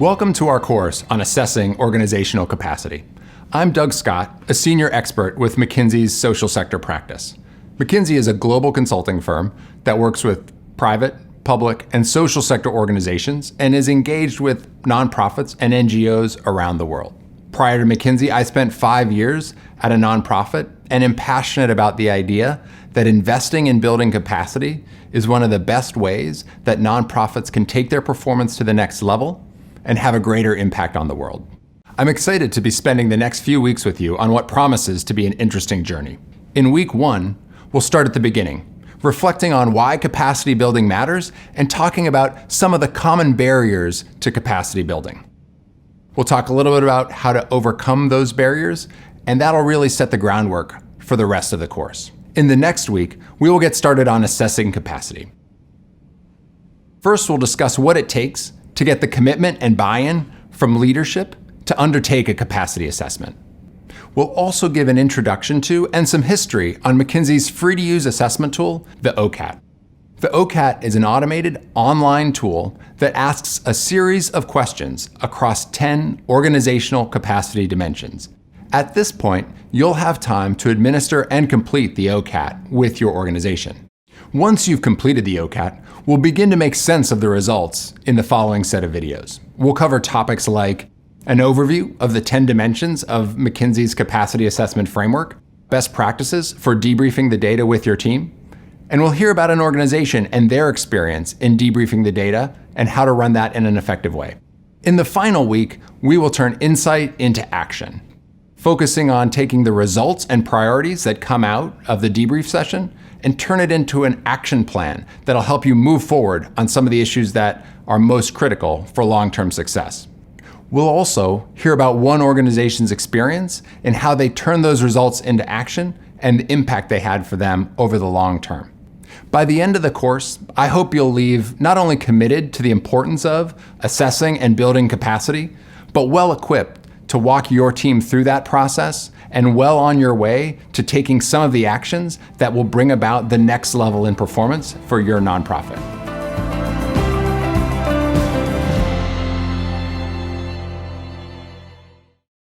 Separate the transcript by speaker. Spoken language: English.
Speaker 1: Welcome to our course on assessing organizational capacity. I'm Doug Scott, a senior expert with McKinsey's social sector practice. McKinsey is a global consulting firm that works with private, public, and social sector organizations and is engaged with nonprofits and NGOs around the world. Prior to McKinsey, I spent 5 years at a nonprofit and am passionate about the idea that investing in building capacity is one of the best ways that nonprofits can take their performance to the next level and have a greater impact on the world. I'm excited to be spending the next few weeks with you on what promises to be an interesting journey. In week 1, we'll start at the beginning, reflecting on why capacity building matters and talking about some of the common barriers to capacity building. We'll talk a little bit about how to overcome those barriers, and that'll really set the groundwork for the rest of the course. In the next week, we will get started on assessing capacity. First, we'll discuss what it takes to get the commitment and buy-in from leadership to undertake a capacity assessment. We'll also give an introduction to and some history on McKinsey's free-to-use assessment tool, the OCAT. The OCAT is an automated online tool that asks a series of questions across 10 organizational capacity dimensions. At this point, you'll have time to administer and complete the OCAT with your organization. Once you've completed the OCAT, we'll begin to make sense of the results in the following set of videos. We'll cover topics like an overview of the 10 dimensions of McKinsey's capacity assessment framework, best practices for debriefing the data with your team, and we'll hear about an organization and their experience in debriefing the data and how to run that in an effective way. In the final week, we will turn insight into action, focusing on taking the results and priorities that come out of the debrief session and turn it into an action plan that'll help you move forward on some of the issues that are most critical for long-term success. We'll also hear about one organization's experience and how they turned those results into action and the impact they had for them over the long term. By the end of the course, I hope you'll leave not only committed to the importance of assessing and building capacity, but well equipped to walk your team through that process and well on your way to taking some of the actions that will bring about the next level in performance for your nonprofit.